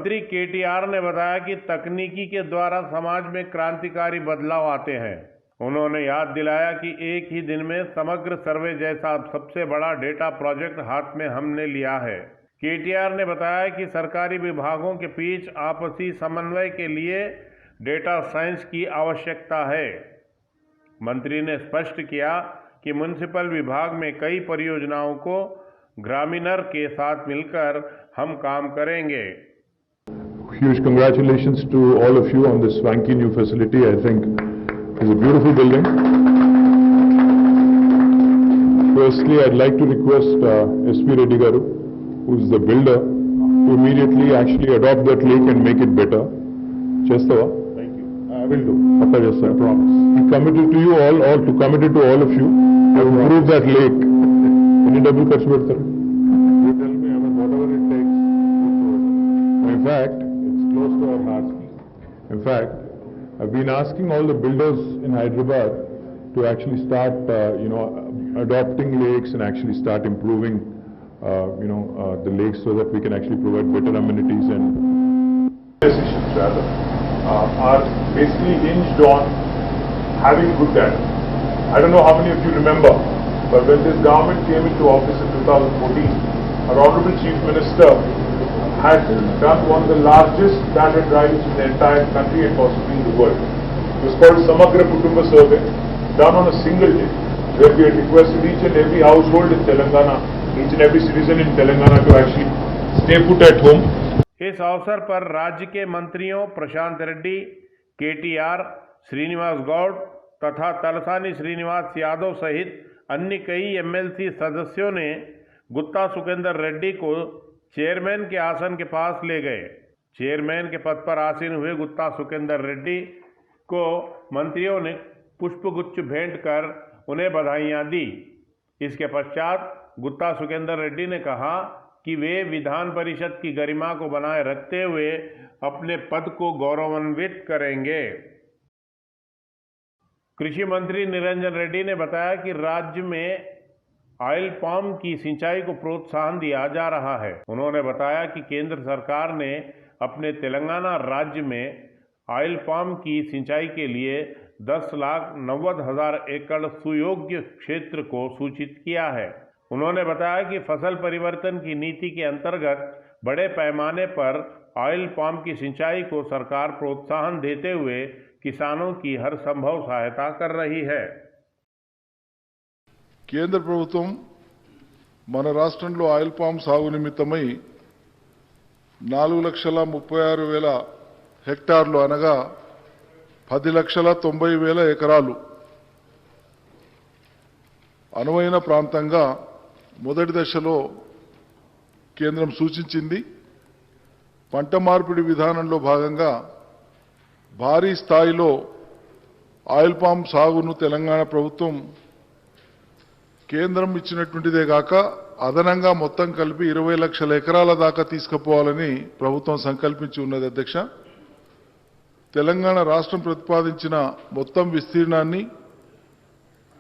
मंत्री केटीआर ने बताया कि तकनीकी के द्वारा समाज में क्रांतिकारी बदलाव आते हैं। उन्होंने याद दिलाया कि एक ही दिन में समग्र सर्वे जैसा सबसे बड़ा डेटा प्रोजेक्ट हाथ में हमने लिया है। केटीआर ने बताया कि सरकारी विभागों के बीच आपसी समन्वय के लिए डेटा साइंस की आवश्यकता है। मंत्री ने स्पष्ट किया कि म्युनिसिपल विभाग में कई परियोजनाओं को ग्रामीणर के साथ मिलकर हम काम करेंगे। Huge congratulations to all of you on this swanky new facility. I think it's a beautiful building. Firstly, I'd like to request SP Reddy Garu, who is the builder, to immediately actually adopt that lake and make it better. Chestava? Thank you. I will do. Papa, yes, I promise. He committed to you all, or to committed to all of you, to improve that lake. Any double cuts with her? You tell me, whatever it takes. In fact, it's close to our hearts. In fact, I've been asking all the builders in Hyderabad to actually start, adopting lakes and actually start improving, the lakes so that we can actually provide better amenities and decisions rather are basically hinged on having good data. I don't know how many of you remember, but when this government came into office in 2014, our Honorable Chief Minister had done one of the largest data drives in the entire country and possibly in the world. It was called Samagra Kutumba Survey, done on a single day, where we had requested each and every household in Telangana, each and every citizen in Telangana to actually stay put at home. इस अवसर पर राज्य के मंत्रियों प्रशांत Reddy, KTR, Srinivas Gaur तथा तलसानी श्रीनिवास यादव सहित अन्य कई एमएलसी सदस्यों ने गुत्ता सुखेंदर रेड्डी को चेयरमैन के आसन के पास ले गए। चेयरमैन के पद पर आसीन हुए गुत्ता सुखेंदर रेड्डी को मंत्रियों ने पुष्पगुच्छ भेंट कर उन्हें बधाइयां दी। इसके पश्चात गुत्ता सुखेंदर रेड्डी ने कहा कि वे विधान परिषद की गरिमा को बनाए रखते हुए अपने पद को गौरवान्वित करेंगे। कृषि मंत्री निरंजन रेड्डी ने बताया कि राज्य में ऑयल पाम की सिंचाई को प्रोत्साहन दिया जा रहा है। उन्होंने बताया कि केंद्र सरकार ने अपने तेलंगाना राज्य में ऑयल पाम की सिंचाई के लिए 10,90,000 एकड़ सुयोग्य क्षेत्र को सूचित किया है। उन्होंने बताया कि फसल परिवर्तन की नीति के अंतर्गत बड़े पैमाने पर ऑयल पाम की सिंचाई को सरकार प्रोत्साहन देते हुए किसानों की हर संभव सहायता कर रही है। కేంద్ర ప్రభుత్వం మన రాష్ట్రంలో ఆయిల్ పామ్ సాగు నిమిత్తమై 4,36,000 హెక్టార్లు అనగా 10,90,000 ఎకరాలు అనువైన ప్రాంతంగా మొదటి దశలో కేంద్రం సూచించింది. పంట మార్పిడి విధానంలో భాగంగా భారీ స్థాయిలో ఆయిల్ పామ్ సాగును తెలంగాణ ప్రభుత్వం కేంద్రం ఇచ్చినటువంటిదే కాక అదనంగా మొత్తం కలిపి 20 లక్షల ఎకరాల దాకా తీసుకుపోవాలని ప్రభుత్వం సంకల్పించి ఉన్నది. అధ్యక్ష, తెలంగాణ రాష్ట్రం ప్రతిపాదించిన మొత్తం విస్తీర్ణాన్ని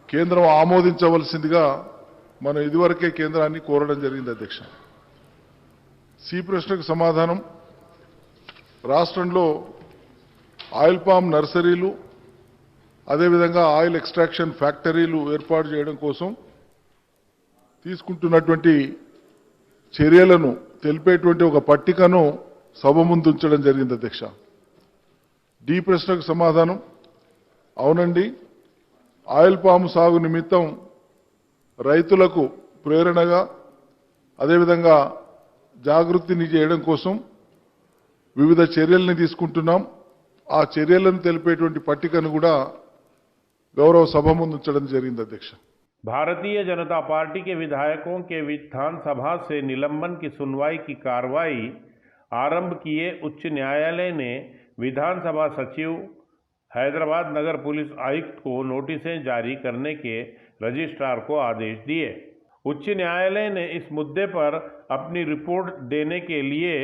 కేంద్రం ఆమోదించవలసిందిగా మనం ఇదివరకే కేంద్రాన్ని కోరడం జరిగింది. అధ్యక్ష, సి ప్రశ్నకు సమాధానం, రాష్ట్రంలో ఆయిల్ పామ్ నర్సరీలు అదేవిధంగా ఆయిల్ ఎక్స్ట్రాక్షన్ ఫ్యాక్టరీలు ఏర్పాటు చేయడం కోసం తీసుకుంటున్నటువంటి చర్యలను తెలిపేటువంటి ఒక పట్టికను సభ ముందు ఉంచడం జరిగింది. అధ్యక్ష, డి ప్రశ్నకు సమాధానం, అవునండి, ఆయిల్ పామ్ సాగు నిమిత్తం రైతులకు ప్రేరణగా అదేవిధంగా జాగృతిని చేయడం కోసం వివిధ చర్యల్ని తీసుకుంటున్నాం. ఆ చర్యలను తెలిపేటువంటి పట్టికను కూడా గౌరవ సభ ముందు ఉంచడం జరిగింది. అధ్యక్ష, भारतीय जनता पार्टी के विधायकों के विधानसभा से निलंबन की सुनवाई की कार्रवाई आरंभ किए उच्च न्यायालय ने विधानसभा सचिव, हैदराबाद नगर पुलिस आयुक्त को नोटिसें जारी करने के रजिस्ट्रार को आदेश दिए। उच्च न्यायालय ने इस मुद्दे पर अपनी रिपोर्ट देने के लिए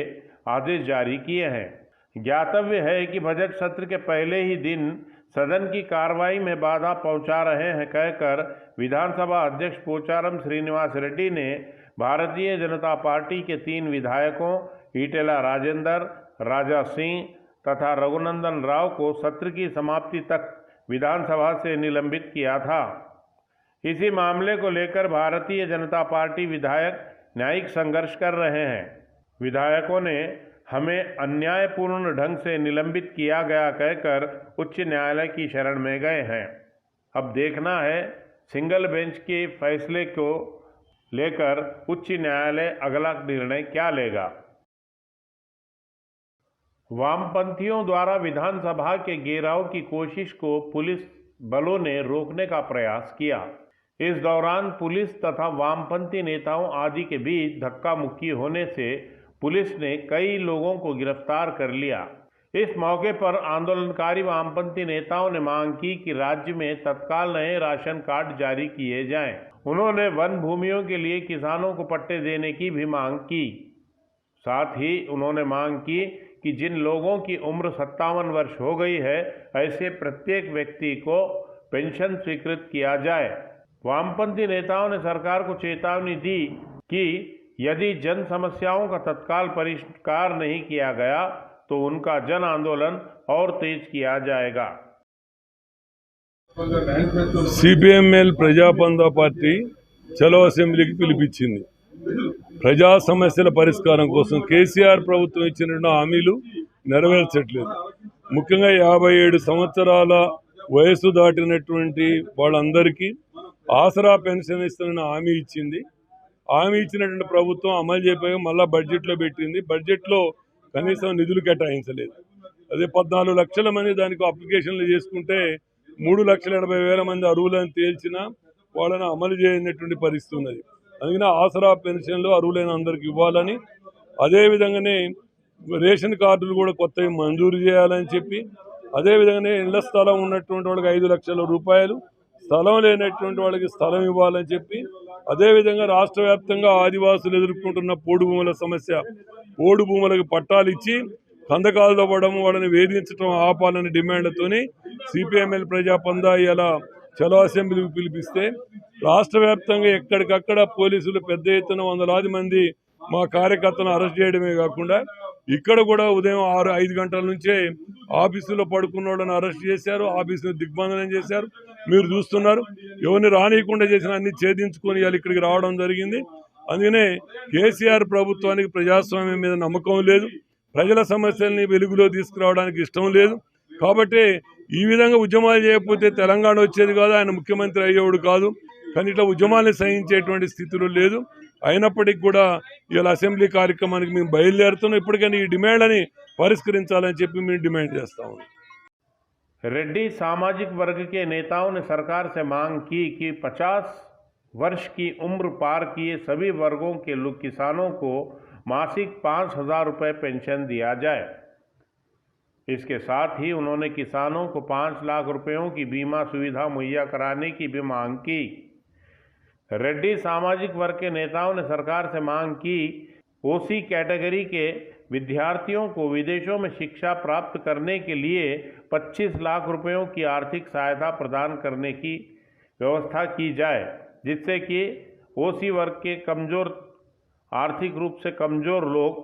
आदेश जारी किए हैं। ज्ञातव्य है कि बजट सत्र के पहले ही दिन सदन की कार्रवाई में बाधा पहुंचा रहे हैं कहकर विधानसभा अध्यक्ष पोचारम श्रीनिवास रेड्डी ने भारतीय जनता पार्टी के 3 विधायकों ईटेला राजेंद्र, राजा सिंह तथा रघुनंदन राव को सत्र की समाप्ति तक विधानसभा से निलंबित किया था। इसी मामले को लेकर भारतीय जनता पार्टी विधायक न्यायिक संघर्ष कर रहे हैं। विधायकों ने हमें अन्यायपूर्ण ढंग से निलंबित किया गया कहकर उच्च न्यायालय की शरण में गए हैं। अब देखना है सिंगल बेंच के फैसले को लेकर उच्च न्यायालय अगला निर्णय क्या लेगा। वामपंथियों द्वारा विधानसभा के घेराव की कोशिश को पुलिस बलों ने रोकने का प्रयास किया। इस दौरान पुलिस तथा वामपंथी नेताओं आदि के बीच धक्का मुक्की होने से पुलिस ने कई लोगों को गिरफ्तार कर लिया। इस मौके पर आंदोलनकारी वामपंथी नेताओं ने मांग की कि राज्य में तत्काल नए राशन कार्ड जारी किए जाएं। उन्होंने वन भूमियों के लिए किसानों को पट्टे देने की भी मांग की। साथ ही उन्होंने मांग की कि जिन लोगों की उम्र 57 वर्ष हो गई है, ऐसे प्रत्येक व्यक्ति को पेंशन स्वीकृत किया जाए। वामपंथी नेताओं ने सरकार को चेतावनी दी कि यदि जन समस्याओं का तत्काल परिष्कार नहीं किया गया तो उनका जन आंदोलन और तेज किया जाएगा। సిపిఎంఎల్ ప్రజాపందా పార్టీ చలో అసెంబ్లీకి పిలిపించింది. ప్రజా సమస్యల పరిష్కారం కోసం కేసీఆర్ ప్రభుత్వం ఇచ్చిన హామీలు నెరవేర్చట్లేదు. ముఖ్యంగా 57 సంవత్సరాల వయసు దాటినటువంటి వాళ్ళందరికీ ఆసరా పెన్షన్ ఇస్తున్న హామీ ఇచ్చింది. హామీ ఇచ్చినటువంటి ప్రభుత్వం అమలు చేయకపోయి మళ్ళా బడ్జెట్లో పెట్టింది. బడ్జెట్లో కనీసం నిధులు కేటాయించలేదు. అదే 14 లక్షల మంది దానికి అప్లికేషన్లు చేసుకుంటే 3,80,000 మంది అర్హులను తేల్చినా వాళ్ళని అమలు చేయనటువంటి పరిస్థితి ఉన్నది. అందుకని ఆసరా పెన్షన్లు అర్హులైన అందరికి ఇవ్వాలని, అదేవిధంగానే రేషన్ కార్డులు కూడా కొత్తవి మంజూరు చేయాలని చెప్పి, అదేవిధంగానే ఇళ్ల స్థలం ఉన్నటువంటి వాళ్ళకి 5 లక్షల రూపాయలు, స్థలం లేనటువంటి వాళ్ళకి స్థలం ఇవ్వాలని చెప్పి, అదేవిధంగా రాష్ట్ర వ్యాప్తంగా ఆదివాసులు ఎదుర్కొంటున్న పోడు భూముల సమస్య, పోడు భూములకు పట్టాలు ఇచ్చి కందకాలు పడడం, వాళ్ళని వేధించడం ఆపాలని డిమాండ్తోని సిపిఎంఎల్ ప్రజాపందా ఇలా చలో అసెంబ్లీకి పిలిపిస్తే రాష్ట్ర వ్యాప్తంగా ఎక్కడికక్కడ పోలీసులు పెద్ద ఎత్తున 100లాది మంది మా కార్యకర్తలను అరెస్ట్ చేయడమే కాకుండా ఇక్కడ కూడా ఉదయం 6-5 గంటల నుంచే ఆఫీసులో పడుకున్న వాళ్ళని అరెస్ట్ చేశారు, ఆఫీసును దిగ్బంధనం చేశారు. మీరు చూస్తున్నారు. ఎవరిని రానియకుండా చేసిన అన్ని ఛేదించుకొని ఇక్కడికి రావడం జరిగింది. అందుకనే కేసీఆర్ ప్రభుత్వానికి ప్రజాస్వామ్యం మీద నమ్మకం లేదు, ప్రజల సమస్యల్ని వెలుగులో తీసుకురావడానికి ఇష్టం లేదు. కాబట్టి ఈ విధంగా ఉద్యమాలు చేయకపోతే తెలంగాణ వచ్చేది కాదు, ఆయన ముఖ్యమంత్రి అయ్యేవాడు కాదు. కానీ ఇట్లా ఉద్యమాన్ని సహించేటువంటి స్థితిలో లేదు. అయినప్పటికీ కూడా ఇలా అసెంబ్లీ కార్యక్రమానికి మేము బయలుదేరుతున్నాం. ఇప్పటికైనా ఈ డిమాండ్ని పరిష్కరించాలని చెప్పి మేము डिमांड చేస్తాము. रेड्डी सामाजिक वर्ग के नेताओं ने सरकार से मांग की कि 50 वर्ष की उम्र पार किए सभी वर्गों के किसानों को मासिक 5,000 रुपये पेंशन दिया जाए। इसके साथ ही उन्होंने किसानों को 5 लाख रुपयों की बीमा सुविधा मुहैया कराने की भी मांग की। रेड्डी सामाजिक वर्ग के नेताओं ने सरकार से मांग की ओसी कैटेगरी के विद्यार्थियों को विदेशों में शिक्षा प्राप्त करने के लिए 25 लाख रुपयों की आर्थिक सहायता प्रदान करने की व्यवस्था की जाए, जिससे कि ओसी वर्ग के आर्थिक रूप से कमज़ोर लोग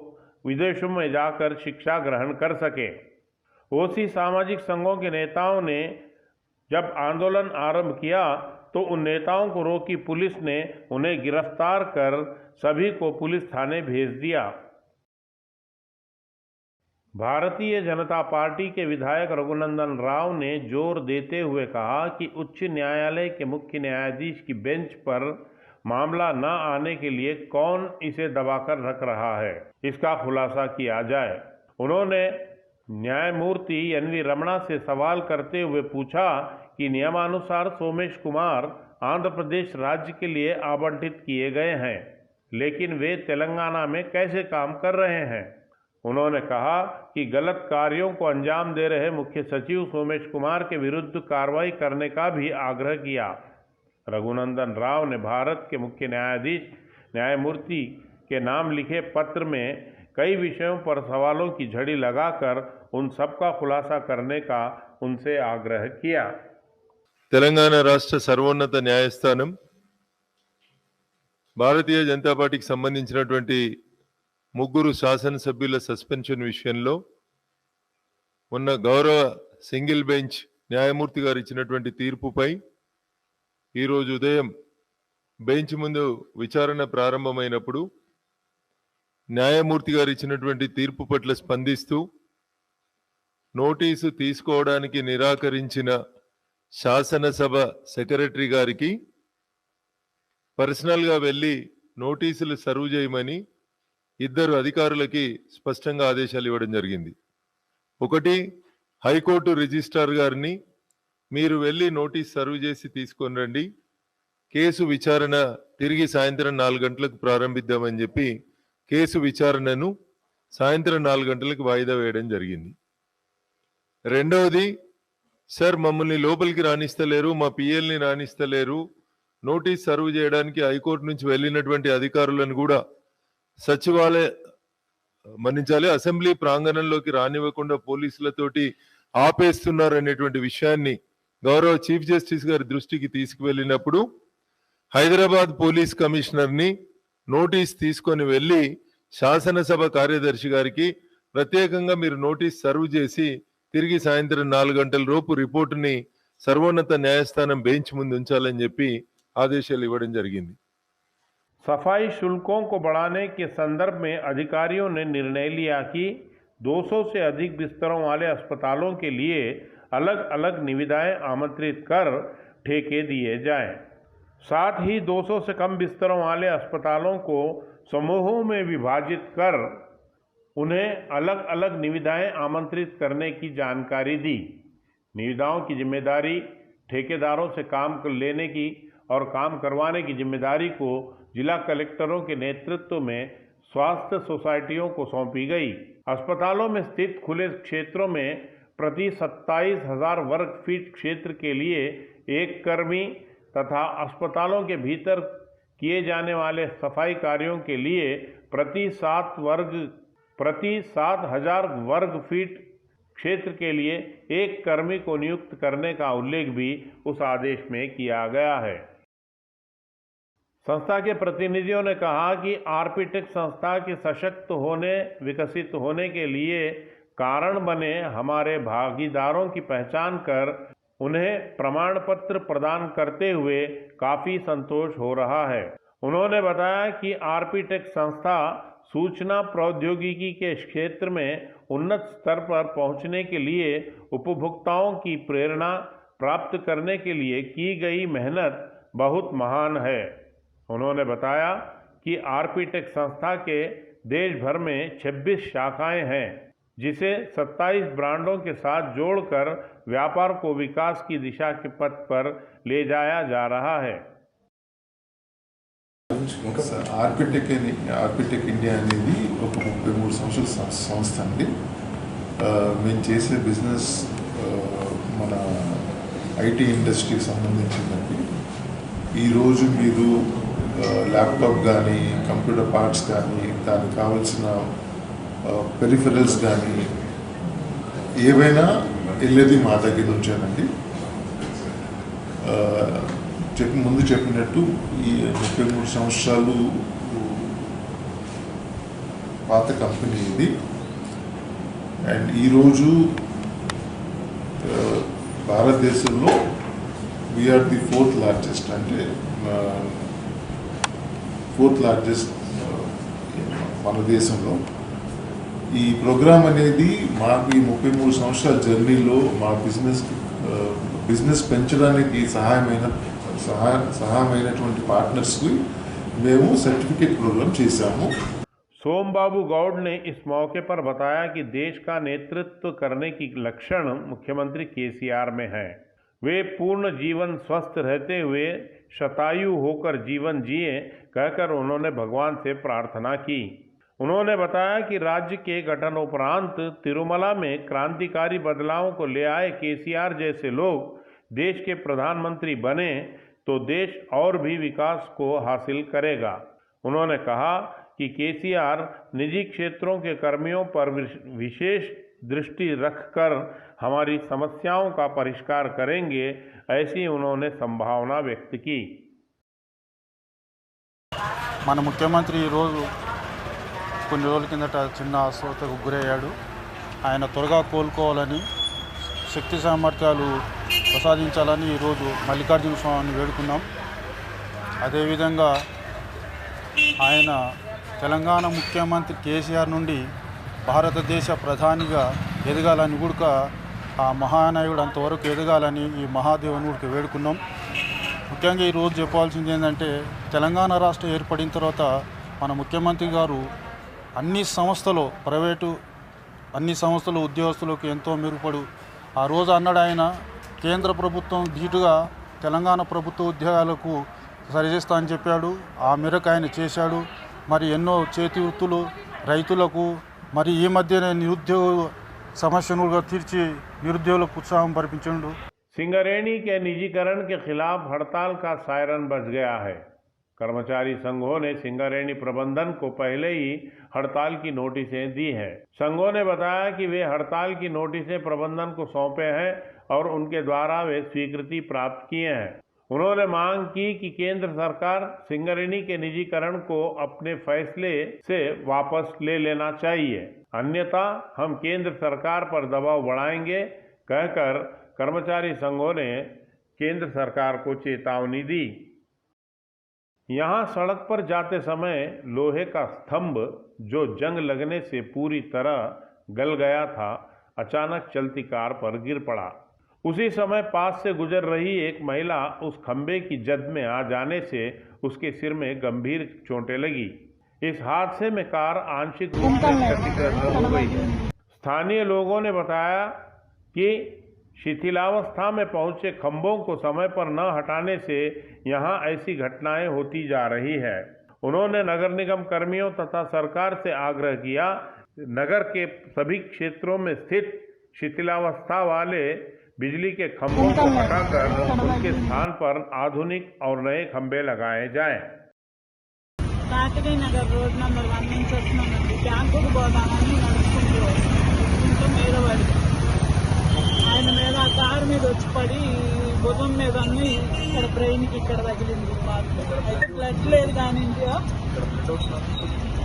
विदेशों में जाकर शिक्षा ग्रहण कर सकें। ओसी सामाजिक संघों के नेताओं ने जब आंदोलन आरंभ किया तो उन नेताओं को रोकी पुलिस ने उन्हें गिरफ्तार कर सभी को पुलिस थाने भेज दिया। भारतीय जनता पार्टी के विधायक रघुनंदन राव ने जोर देते हुए कहा कि उच्च न्यायालय के मुख्य न्यायाधीश की बेंच पर मामला न आने के लिए कौन इसे दबाकर रख रहा है, इसका खुलासा किया जाए। उन्होंने न्यायमूर्ति एन.वी. रमणा से सवाल करते हुए पूछा कि नियमानुसार सोमेश कुमार आंध्र प्रदेश राज्य के लिए आवंटित किए गए हैं, लेकिन वे तेलंगाना में कैसे काम कर रहे हैं। उन्होंने कहा कि गलत कार्यों को अंजाम दे रहे मुख्य सचिव सोमेश कुमार के विरुद्ध कार्रवाई करने का भी आग्रह किया। रघुनंदन राव ने भारत के मुख्य न्यायाधीश न्यायमूर्ति के नाम लिखे पत्र में कई विषयों पर सवालों की झड़ी लगाकर उन सबका खुलासा करने का उनसे आग्रह किया। తెలంగాణ రాష్ట్ర సర్వోన్నత న్యాయస్థానం భారతీయ జనతా పార్టీకి సంబంధించినటువంటి ముగ్గురు శాసనసభ్యుల సస్పెన్షన్ విషయంలో ఉన్న గౌరవ సింగిల్ బెంచ్ న్యాయమూర్తి గారు ఇచ్చినటువంటి తీర్పుపై ఈరోజు ఉదయం బెంచ్ ముందు విచారణ ప్రారంభమైనప్పుడు న్యాయమూర్తి గారు ఇచ్చినటువంటి తీర్పు పట్ల స్పందిస్తూ నోటీసు తీసుకోవడానికి నిరాకరించిన శాసనసభ సెక్రటరీ గారికి పర్సనల్గా వెళ్ళి నోటీసులు సర్వ్ చేయమని ఇద్దరు అధికారులకి స్పష్టంగా ఆదేశాలు ఇవ్వడం జరిగింది. ఒకటి, హైకోర్టు రిజిస్ట్రార్ గారిని మీరు వెళ్ళి నోటీస్ సర్వ్ చేసి తీసుకొని రండి, కేసు విచారణ తిరిగి సాయంత్రం 4 గంటలకు ప్రారంభిద్దామని చెప్పి కేసు విచారణను సాయంత్రం 4 గంటలకు వాయిదా వేయడం జరిగింది. రెండవది, సార్ మమ్మల్ని లోపలికి రాణిస్తలేరు, మా పిఎల్ని రాణిస్తలేరు, నోటీస్ సర్వ్ చేయడానికి హైకోర్టు నుంచి వెళ్ళినటువంటి అధికారులను కూడా సచివాలయ మన్నించాలి అసెంబ్లీ ప్రాంగణంలోకి రానివ్వకుండా పోలీసులతోటి ఆపేస్తున్నారు అనేటువంటి విషయాన్ని గౌరవ చీఫ్ జస్టిస్ గారి దృష్టికి తీసుకువెళ్ళినప్పుడు హైదరాబాద్ పోలీస్ కమిషనర్ని నోటీస్ తీసుకొని వెళ్ళి శాసనసభ కార్యదర్శి గారికి ప్రత్యేకంగా మీరు నోటీస్ సర్వ్ చేసి తిరిగి సాయంత్రం 4 గంటల లోపు రిపోర్టుని సర్వోన్నత న్యాయస్థానం బెంచ్ ముందు ఉంచాలని చెప్పి ఆదేశాలు ఇవ్వడం జరిగింది. सफाई शुल्कों को बढ़ाने के संदर्भ में अधिकारियों ने निर्णय लिया कि 200 से अधिक बिस्तरों वाले अस्पतालों के लिए अलग अलग निविदाएं आमंत्रित कर ठेके दिए जाएं। साथ ही 200 से कम बिस्तरों वाले अस्पतालों को समूहों में विभाजित कर उन्हें अलग अलग निविदाएं आमंत्रित करने की जानकारी दी। निविदाओं की जिम्मेदारी ठेकेदारों से काम लेने की और काम करवाने की जिम्मेदारी को जिला कलेक्टरों के नेतृत्व में स्वास्थ्य सोसाइटियों को सौंपी गई। अस्पतालों में स्थित खुले क्षेत्रों में प्रति 27,000 वर्ग फीट क्षेत्र के लिए एक कर्मी तथा अस्पतालों के भीतर किए जाने वाले सफाई कार्यों के लिए प्रति 7,000 वर्ग फीट क्षेत्र के लिए एक कर्मी को नियुक्त करने का उल्लेख भी उस आदेश में किया गया है। संस्था के प्रतिनिधियों ने कहा कि आर्पीटेक संस्था के सशक्त होने, विकसित होने के लिए कारण बने हमारे भागीदारों की पहचान कर उन्हें प्रमाण पत्र प्रदान करते हुए काफी संतोष हो रहा है। उन्होंने बताया कि आर्पीटेक संस्था सूचना प्रौद्योगिकी के क्षेत्र में उन्नत स्तर पर पहुंचने के लिए उपभोक्ताओं की प्रेरणा प्राप्त करने के लिए की गई मेहनत बहुत महान है। उन्होंने बताया कि आर्पीटेक संस्था के देश भर में 26 शाखाएं हैं, जिसे 27 ब्रांडों के साथ जोड़कर व्यापार को विकास की दिशा के पथ पर ले जाया जा रहा है। ఆర్పిటెక్ ఇండియా అనేది ఒక 33 సంవత్సరాల సంస్థ అండి. మేము చేసే బిజినెస్ మన ఐటీ ఇండస్ట్రీకి సంబంధించిందండి. ఈరోజు మీరు ల్యాప్టాప్ కానీ, కంప్యూటర్ పార్ట్స్ కానీ, దానికి కావాల్సిన పెరిఫెరల్స్ కానీ ఏవైనా వెళ్ళేది మా దగ్గర నుంచేనండి. ముందు చెప్పినట్టు ఈ 33 సంవత్సరాలు పాత కంపెనీ ఇది. అండ్ ఈరోజు భారతదేశంలో వీఆర్ ది 4th లార్జెస్ట్, అంటే 4th లార్జెస్ట్ మన దేశంలో. ఈ ప్రోగ్రామ్ అనేది మాకు ఈ 33 సంవత్సరాల జర్నీలో మా బిజినెస్ పెంచడానికి సహాయమైనటువంటి పార్ట్నర్స్కి మేము సర్టిఫికేట్ प्रोग्राम చేశాము. सोमबाबू गौड़ ने इस मौके पर बताया कि देश का नेतृत्व करने की लक्षण मुख्यमंत्री केसीआर में है। वे पूर्ण जीवन स्वस्थ रहते हुए शतायु होकर जीवन जिए कहकर उन्होंने भगवान से प्रार्थना की। उन्होंने बताया कि राज्य के गठनोपरांत तिरुमला में क्रांतिकारी बदलावों को ले आए केसीआर जैसे लोग देश के प्रधानमंत्री बने तो देश और भी विकास को हासिल करेगा। उन्होंने कहा कि केसीआर निजी क्षेत्रों के कर्मियों पर विशेष दृष्टि रखकर हमारी समस्याओं का परिष्कार करेंगे, ऐसी उन्होंने संभावना व्यक्त की। మన ముఖ్యమంత్రి ఈరోజు కొన్ని రోజుల కిందట చిన్న అస్వస్థతకు గురయ్యాడు. ఆయన త్వరగా కోలుకోవాలని, శక్తి సామర్థ్యాలు ప్రసాదించాలని ఈరోజు మల్లికార్జున స్వామిని వేడుకున్నాం. అదేవిధంగా ఆయన తెలంగాణ ముఖ్యమంత్రి కేసీఆర్ నుండి భారతదేశ ప్రధానిగా ఎదగాలని కూడా ఆ మహానాయుడు అంతవరకు ఎదగాలని ఈ మహాదేవుని కూడా వేడుకున్నాం. ముఖ్యంగా ఈరోజు చెప్పాల్సింది ఏంటంటే, తెలంగాణ రాష్ట్రం ఏర్పడిన తర్వాత మన ముఖ్యమంత్రి గారు అన్ని సంస్థలు, ప్రైవేటు అన్ని సంస్థలు ఉద్యోగస్తులకు ఎంతో మెరుగుపడు. ఆ రోజు అన్నాడు ఆయన, కేంద్ర ప్రభుత్వం ధీటుగా తెలంగాణ ప్రభుత్వ ఉద్యోగాలకు సరిచేస్తా అని చెప్పాడు. ఆ మేరకు ఆయన చేశాడు. మరి ఎన్నో చేతి వృత్తులు రైతులకు, మరి ఈ మధ్యనే నిరుద్యోగ సమస్యను తీర్చి నిరుద్యోగులకు ఉత్సాహం పరిపించండు. सिंगरेणी के निजीकरण के खिलाफ हड़ताल का सायरन बज गया है। कर्मचारी संघों ने सिंगरेणी प्रबंधन को पहले ही हड़ताल की नोटिसें दी हैं। संघों ने बताया कि वे हड़ताल की नोटिसें प्रबंधन को सौंपे हैं और उनके द्वारा वे स्वीकृति प्राप्त किए हैं। उन्होंने मांग की कि केंद्र सरकार सिंगरेणी के निजीकरण को अपने फैसले से वापस ले लेना चाहिए, अन्यथा हम केंद्र सरकार पर दबाव बढ़ाएंगे, कहकर कर्मचारी संघों ने केंद्र सरकार को चेतावनी दी। यहां सड़क पर जाते समय लोहे का स्तंभ जो जंग लगने से पूरी तरह गल गया था, अचानक चलती कार पर गिर पड़ा। उसी समय पास से गुजर रही एक महिला उस खंबे की जद में आ जाने से उसके सिर में गंभीर चोटें लगी। इस हादसे में कार आंशिक रूप से क्षतिग्रस्त हो गई है। स्थानीय लोगों ने बताया कि शिथिलावस्था में पहुंचे खंभों को समय पर न हटाने से यहां ऐसी घटनाएं होती जा रही है। उन्होंने नगर निगम कर्मियों तथा सरकार से आग्रह किया, नगर के सभी क्षेत्रों में स्थित शिथिलावस्था वाले बिजली के खंभों को हटाकर उनके स्थान पर आधुनिक और नए खंभे लगाए जाएं। కాకతీయ నగర్ రోడ్ నెంబర్ 1 నుంచి వచ్చినామండి. బ్యాంకుకు పోదామని నడుచుకుంటూ మీద పడి ఆయన మీద ఆ కారు మీద వచ్చి పడి భుజం మీద అన్ని ఇక్కడ బ్రెయిన్కి ఇక్కడ తగిలింది. అయితే బ్లడ్ లేదు కానీ